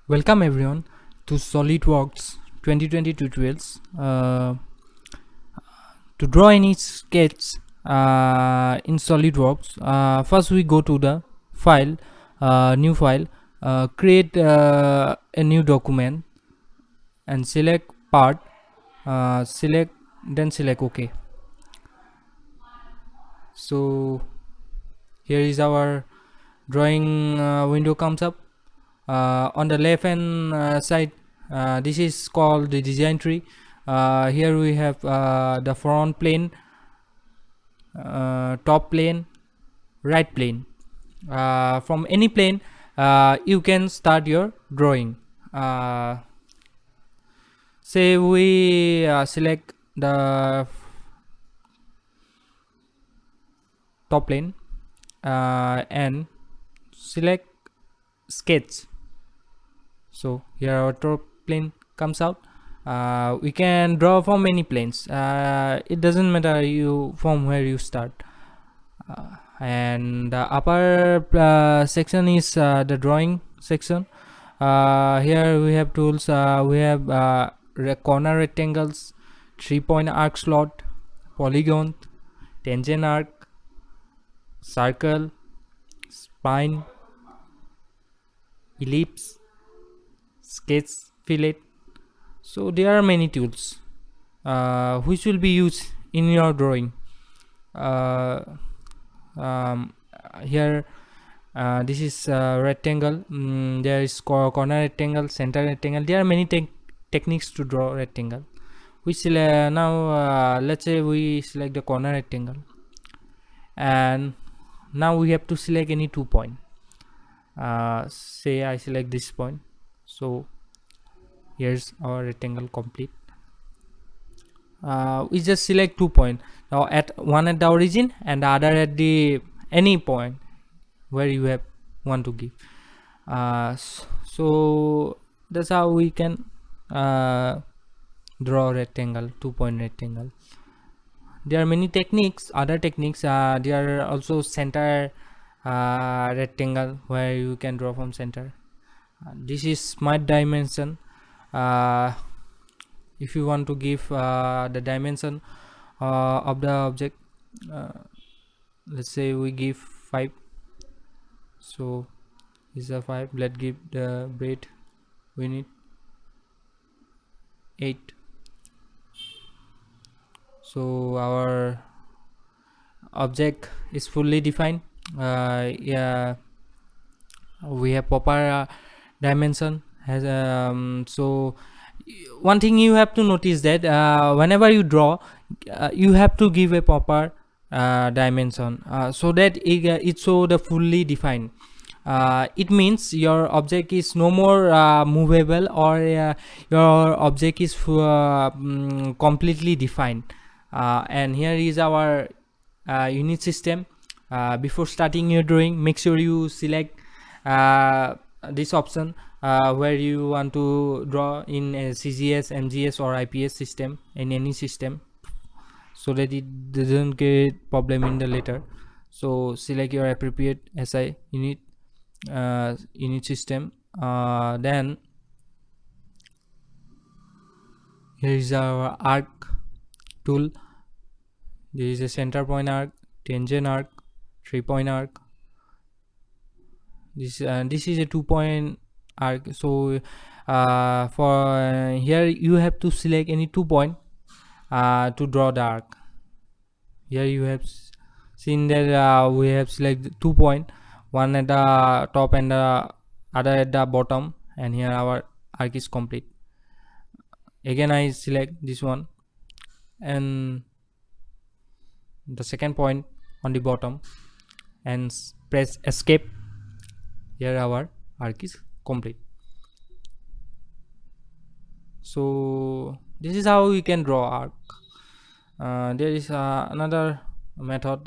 Welcome everyone to SolidWorks 2020 tutorials. To draw any sketch in SolidWorks, first we go to the file, new file, create a new document and select part, select OK. So here is our drawing window comes up. On the left hand side, this is called the design tree. Here we have the front plane, top plane, right plane. From any plane you can start your drawing. Say we select the top plane and select sketch. So here our top plane comes out. We can draw from many planes. It doesn't matter you from where you start. And the upper section is the drawing section. Here we have tools. We have corner rectangles, 3-point arc slot, polygon, tangent arc, circle, spine, ellipse, sketch, fillet. So there are many tools which will be used in your drawing. Here this is rectangle. There is corner rectangle, center rectangle. There are many techniques to draw rectangle. We select now. Let's say we select the corner rectangle, and now we have to select any 2 point. Say I select this point. So here's our rectangle complete. We just select 2 point now, at one at the origin and the other at the any point where you have want to give. So that's how we can draw rectangle, 2-point rectangle. There are many techniques, other techniques. There are also center rectangle where you can draw from center. This is smart dimension. If you want to give the dimension of the object, let's say we give 5. So this is a 5. Let's give the breadth we need 8. So our object is fully defined. Yeah, we have proper dimension has so one thing you have to notice that whenever you draw, you have to give a proper dimension so that it show the fully defined. It means your object is no more movable, or your object is completely defined. And here is our unit system. Before starting your drawing, make sure you select this option where you want to draw in a CGS, MGS or IPS system, in any system, so that it doesn't get problem in the later. So select your appropriate SI unit system. Then here is our arc tool. There is a center point arc, tangent arc, 3-point arc. This is a 2-point arc. So for here you have to select any 2 point to draw the arc. Here you have seen that we have selected 2 point, one at the top and the other at the bottom, and here our arc is complete. Again I select this one and the second point on the bottom and press escape. Here our arc is complete. So this is how we can draw arc. There is another method,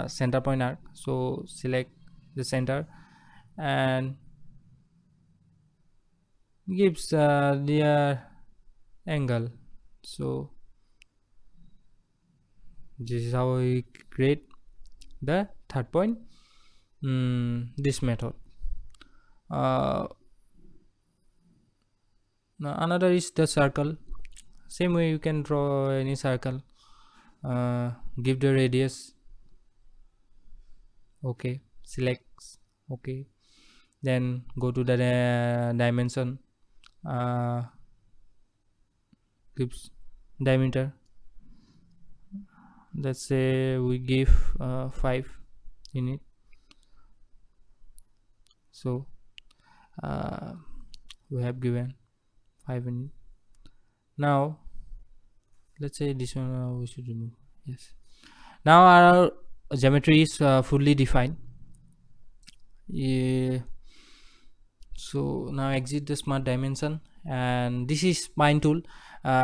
center point arc. So select the center and gives the angle. So this is how we create the third point. This method. Now another is the circle. Same way you can draw any circle. Give the radius. Okay, select. Okay, then go to the dimension. Gives diameter. Let's say we give 5 in it. So we have given 5 in it. Now let's say this one we should remove. Yes, now our geometry is fully defined. Yeah. So now exit the smart dimension, and this is spine tool.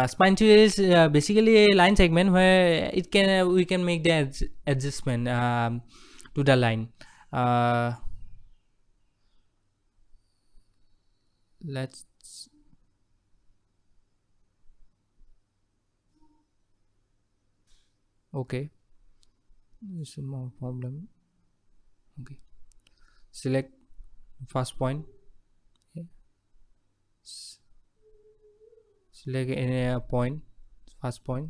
Spine tool is basically a line segment where it can we can make the adjustment to the line. Let's okay, there's some more problem. Okay, select first point. Okay. Select any point, first point,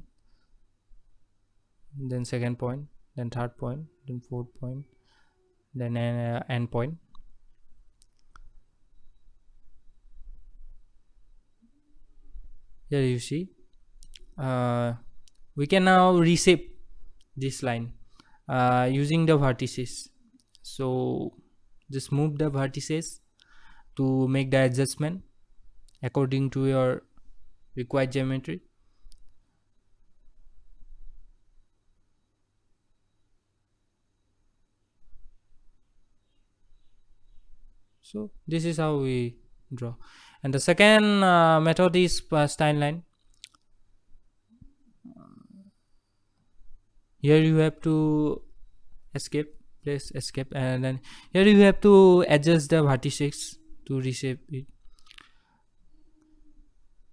then second point, then third point, then fourth point, then end point. Here you see we can now reshape this line using the vertices. So just move the vertices to make the adjustment according to your required geometry. So this is how we draw. And the second method is spline line. Here you have to escape, press escape, and then here you have to adjust the vertices to reshape it.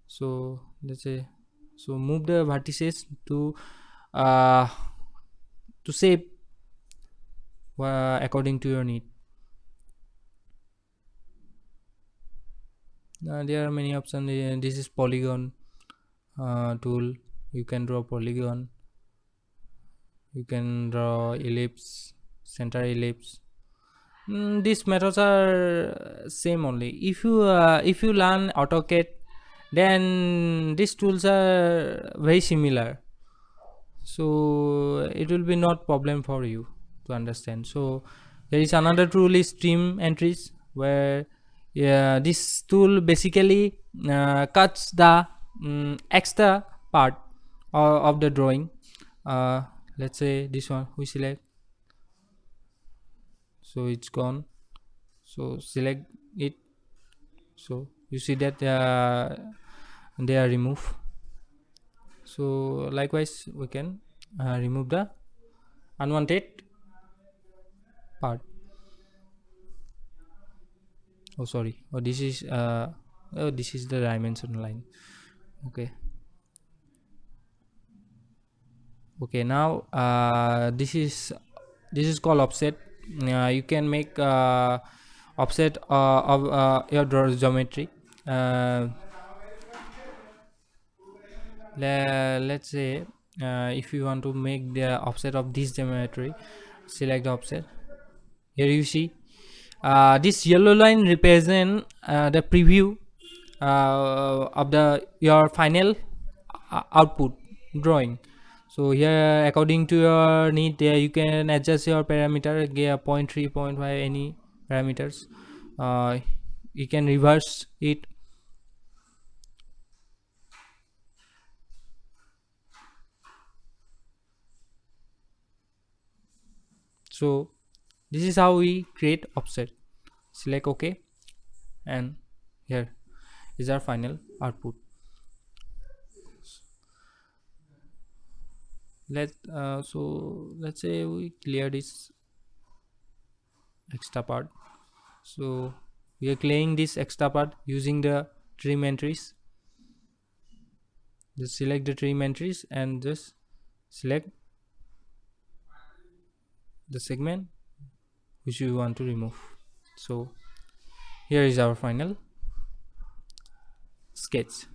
So let's say, so move the vertices uh, to shape according to your need. There are many options. This is polygon tool. You can draw polygon, you can draw ellipse, center ellipse. These methods are same only. If you learn AutoCAD, then these tools are very similar, so it will be not problem for you to understand. So there is another tool is trim entries, where this tool basically cuts the extra part of the drawing. Let's say this one we select, so it's gone. So select it, so you see that they are removed. So likewise we can remove the unwanted part. Oh sorry, this is this is the dimension line. Okay, okay, now this is called offset. You can make offset of your geometry. Let's say if you want to make the offset of this geometry, select the offset. Here you see this yellow line represent the preview of the your final output drawing. So here according to your need, you can adjust your parameter, get 0.3 0.5 any parameters. You can reverse it. So this is how we create offset. Select OK, and here is our final output. So let's say we clear this extra part. So we are clearing this extra part using the trim entries. Just select the trim entries and just select the segment which we want to remove. So here is our final sketch.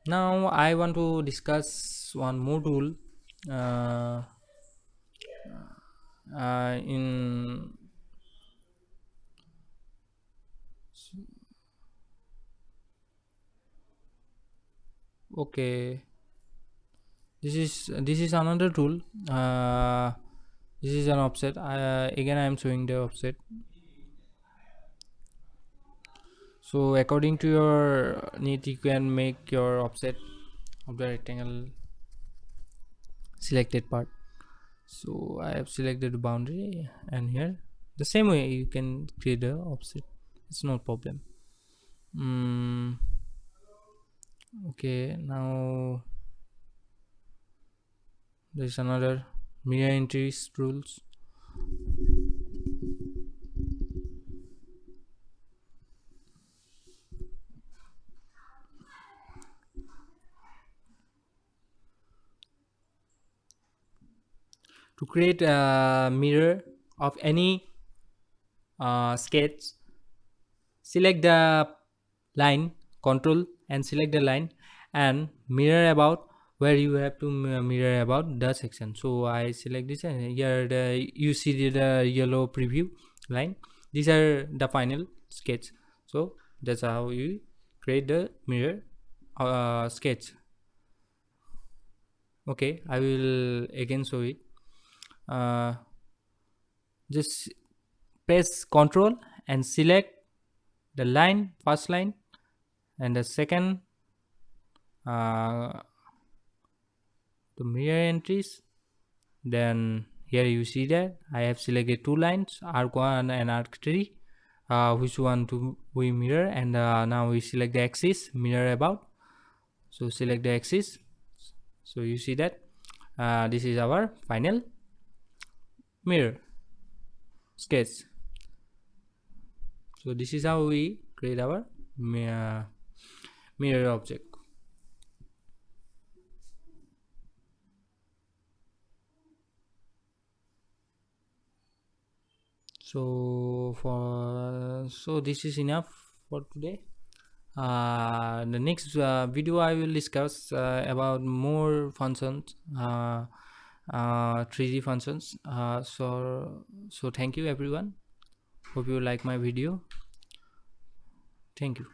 Now I want to discuss one more tool uh, in okay, this is another tool. This is an offset. Again I am showing the offset. So according to your need, you can make your offset of the rectangle selected part. So I have selected the boundary, and here the same way you can create the offset. It's no problem. Okay, now there's another mirror entries rules. To create a mirror of any sketch, select the line, control and select the line, and mirror about where you have to mirror about the section. So I select this, and here you see the yellow preview line. These are the final sketch. So that's how you create the mirror sketch. Okay, I will again show it. uh, just press Ctrl and select the line, first line, and the second uh, the mirror entries. Then here you see that I have selected two lines, arc1 and arc3, which one to we mirror, and now we select the axis, mirror about. So select the axis. So you see that this is our final mirror sketch. So this is how we create our mirror object. So this is enough for today. The next video I will discuss about more functions, 3D functions. So thank you everyone. Hope you like my video. Thank you.